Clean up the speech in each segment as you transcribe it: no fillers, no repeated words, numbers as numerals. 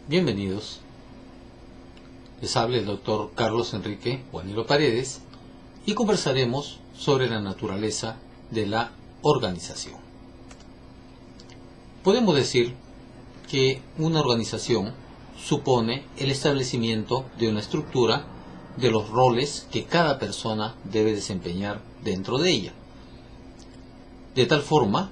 Bienvenidos. Les habla el doctor Carlos Enrique Juanilo Paredes y conversaremos sobre la naturaleza de la organización. Podemos decir que una organización supone el establecimiento de una estructura de los roles que cada persona debe desempeñar dentro de ella, de tal forma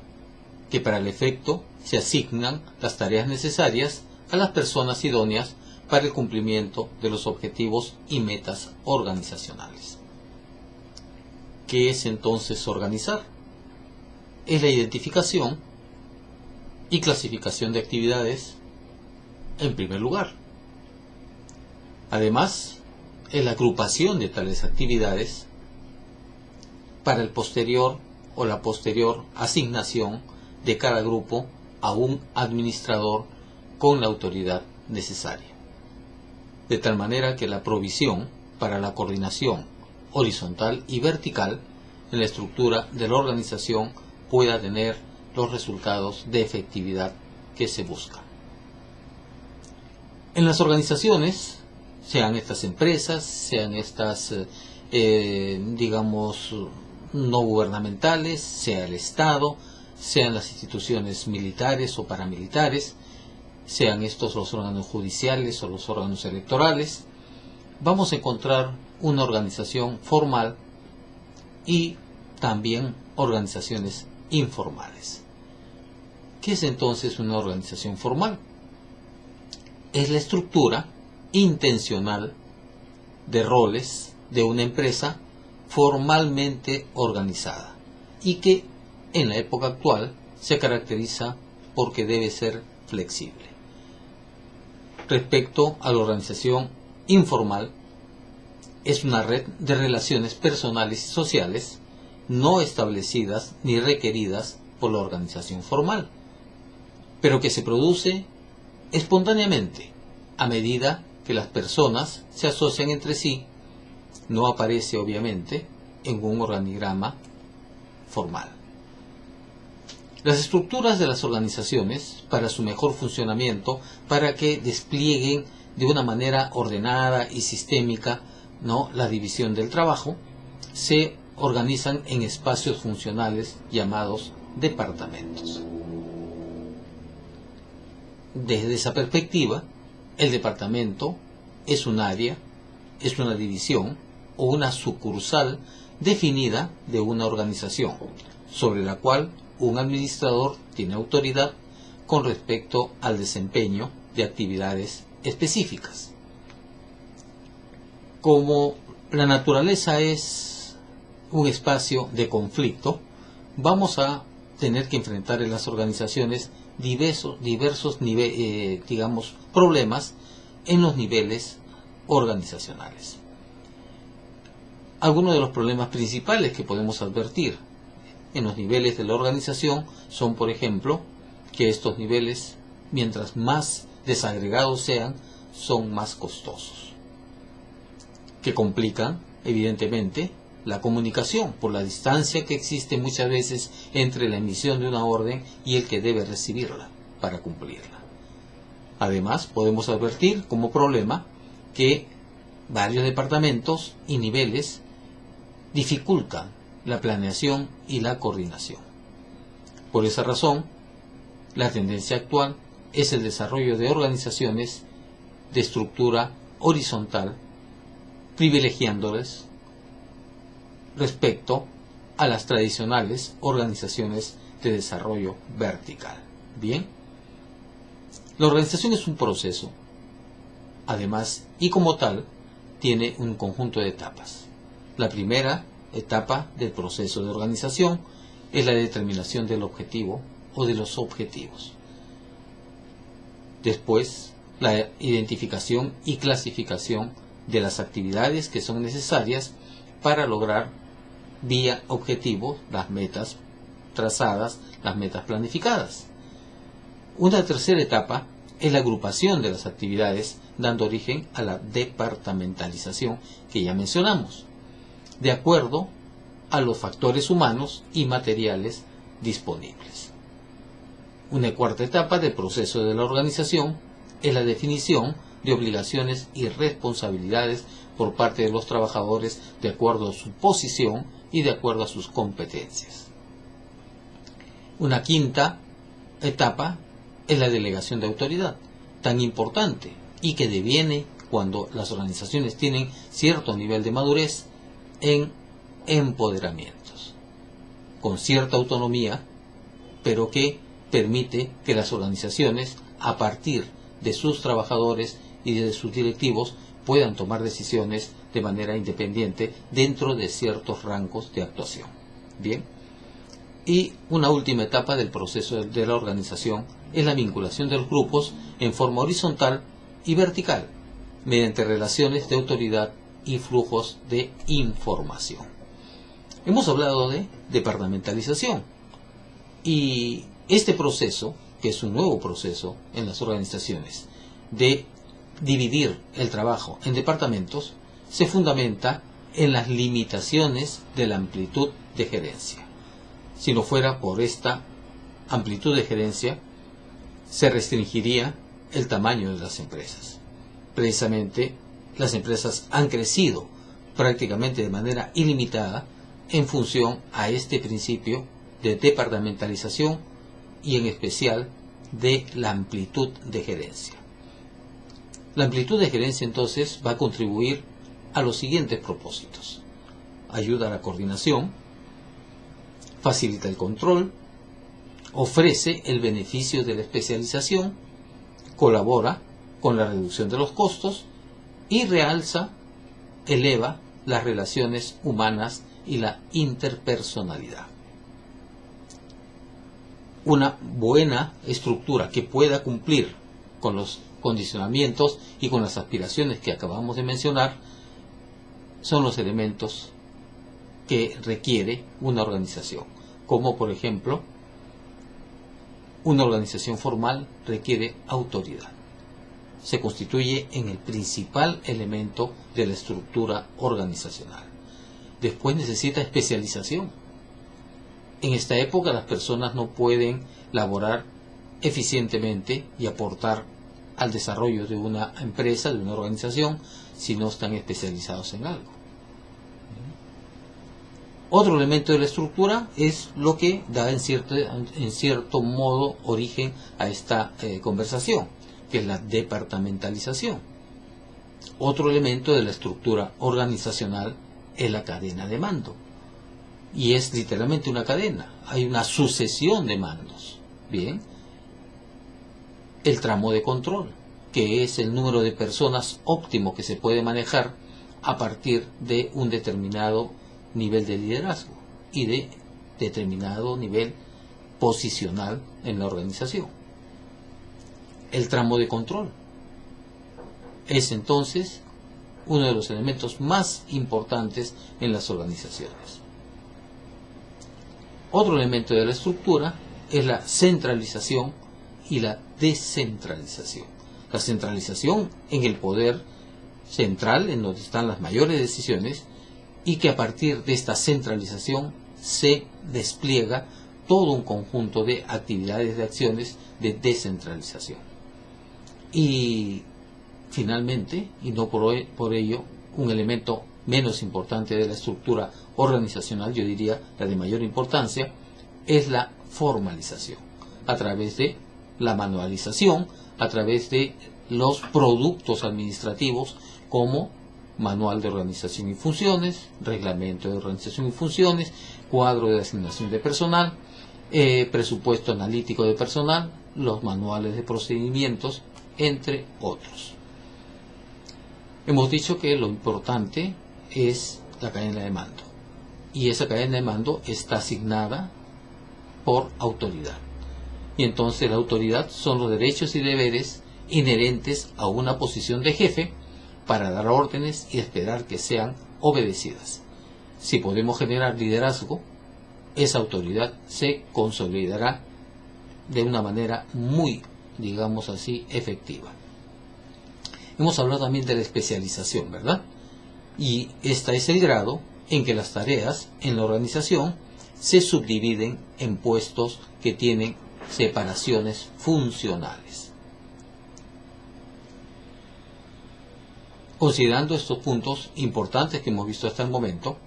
que para el efecto se asignan las tareas necesarias a las personas idóneas para el cumplimiento de los objetivos y metas organizacionales. ¿Qué es entonces organizar? Es la identificación y clasificación de actividades en primer lugar. Además, es la agrupación de tales actividades para el posterior o la posterior asignación de cada grupo a un administrador con la autoridad necesaria, de tal manera que la provisión para la coordinación horizontal y vertical en la estructura de la organización pueda tener los resultados de efectividad que se buscan. En las organizaciones, sean estas empresas, sean estas, no gubernamentales, sea el Estado, sean las instituciones militares o paramilitares, sean estos los órganos judiciales o los órganos electorales, vamos a encontrar una organización formal y también organizaciones informales. ¿Qué es entonces una organización formal? Es la estructura intencional de roles de una empresa formalmente organizada y que en la época actual se caracteriza porque debe ser flexible. Respecto a la organización informal, es una red de relaciones personales y sociales no establecidas ni requeridas por la organización formal, pero que se produce espontáneamente a medida que las personas se asocian entre sí. No aparece obviamente en un organigrama formal. Las estructuras de las organizaciones, para su mejor funcionamiento, para que desplieguen de una manera ordenada y sistémica, la división del trabajo, se organizan en espacios funcionales llamados departamentos. Desde esa perspectiva, el departamento es un área, es una división o una sucursal definida de una organización, sobre la cual un administrador tiene autoridad con respecto al desempeño de actividades específicas. Como la naturaleza es un espacio de conflicto, vamos a tener que enfrentar en las organizaciones diversos problemas en los niveles organizacionales. Algunos de los problemas principales que podemos advertir en los niveles de la organización son, por ejemplo, que estos niveles, mientras más desagregados sean, son más costosos, que complican, evidentemente, la comunicación por la distancia que existe muchas veces entre la emisión de una orden y el que debe recibirla para cumplirla. Además, podemos advertir como problema que varios departamentos y niveles dificultan la planeación y la coordinación. Por esa razón, la tendencia actual es el desarrollo de organizaciones de estructura horizontal, privilegiándoles respecto a las tradicionales organizaciones de desarrollo vertical. Bien, la organización es un proceso, además, y como tal, tiene un conjunto de etapas. La primera etapa del proceso de organización es la determinación del objetivo o de los objetivos. Después, la identificación y clasificación de las actividades que son necesarias para lograr vía objetivo las metas trazadas, las metas planificadas. Una tercera etapa es la agrupación de las actividades, dando origen a la departamentalización que ya mencionamos, de acuerdo a los factores humanos y materiales disponibles. Una cuarta etapa del proceso de la organización es la definición de obligaciones y responsabilidades por parte de los trabajadores de acuerdo a su posición y de acuerdo a sus competencias. Una quinta etapa es la delegación de autoridad, tan importante y que deviene cuando las organizaciones tienen cierto nivel de madurez en empoderamientos, con cierta autonomía, pero que permite que las organizaciones, a partir de sus trabajadores y de sus directivos, puedan tomar decisiones de manera independiente dentro de ciertos rangos de actuación. Bien. Y una última etapa del proceso de la organización es la vinculación de los grupos en forma horizontal y vertical, mediante relaciones de autoridad y flujos de información. Hemos hablado de departamentalización, y este proceso, que es un nuevo proceso en las organizaciones, de dividir el trabajo en departamentos, se fundamenta en las limitaciones de la amplitud de gerencia. Si no fuera por esta amplitud de gerencia, se restringiría el tamaño de las empresas. Precisamente, las empresas han crecido prácticamente de manera ilimitada en función a este principio de departamentalización y en especial de la amplitud de gerencia. La amplitud de gerencia entonces va a contribuir a los siguientes propósitos: ayuda a la coordinación, facilita el control, ofrece el beneficio de la especialización, colabora con la reducción de los costos y eleva las relaciones humanas y la interpersonalidad. Una buena estructura que pueda cumplir con los condicionamientos y con las aspiraciones que acabamos de mencionar son los elementos que requiere una organización, como por ejemplo, una organización formal requiere autoridad. Se constituye en el principal elemento de la estructura organizacional. Después necesita especialización. En esta época las personas no pueden laborar eficientemente y aportar al desarrollo de una empresa, de una organización, si no están especializados en algo. Otro elemento de la estructura es lo que da en cierto modo origen a esta conversación, que es la departamentalización. Otro elemento de la estructura organizacional es la cadena de mando. Y es literalmente una cadena. Hay una sucesión de mandos. Bien. El tramo de control, que es el número de personas óptimo que se puede manejar a partir de un determinado nivel de liderazgo y de determinado nivel posicional en la organización. El tramo de control es entonces uno de los elementos más importantes en las organizaciones. Otro elemento de la estructura es la centralización y la descentralización. La centralización en el poder central, en donde están las mayores decisiones, y que a partir de esta centralización se despliega todo un conjunto de actividades, de acciones de descentralización. Y finalmente, y no por ello, un elemento menos importante de la estructura organizacional, yo diría la de mayor importancia, es la formalización, a través de la manualización, a través de los productos administrativos como manual de organización y funciones, reglamento de organización y funciones, cuadro de asignación de personal, presupuesto analítico de personal, los manuales de procedimientos, entre otros. Hemos dicho que lo importante es la cadena de mando, y esa cadena de mando está asignada por autoridad. Y entonces la autoridad son los derechos y deberes inherentes a una posición de jefe para dar órdenes y esperar que sean obedecidas. Si podemos generar liderazgo, esa autoridad se consolidará de una manera muy, digamos así, efectiva. Hemos hablado también de la especialización, ¿verdad? Y este es el grado en que las tareas en la organización se subdividen en puestos que tienen separaciones funcionales. Considerando estos puntos importantes que hemos visto hasta el momento,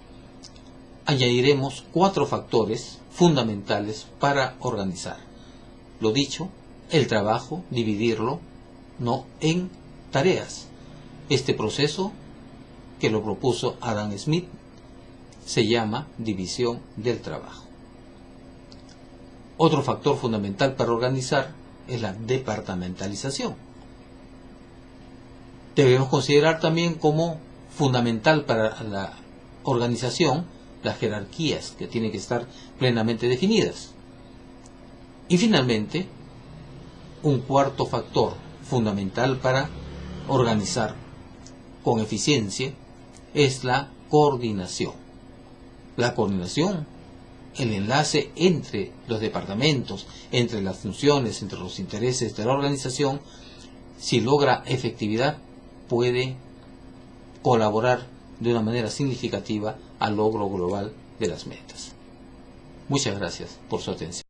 añadiremos 4 factores fundamentales para organizar. Lo dicho, el trabajo, dividirlo, no en tareas. Este proceso, que lo propuso Adam Smith, se llama división del trabajo. Otro factor fundamental para organizar es la departamentalización. Debemos considerar también como fundamental para la organización las jerarquías, que tienen que estar plenamente definidas. Y finalmente, un cuarto factor fundamental para organizar con eficiencia es la coordinación. La coordinación, el enlace entre los departamentos, entre las funciones, entre los intereses de la organización, si logra efectividad, puede colaborar de una manera significativa al logro global de las metas. Muchas gracias por su atención.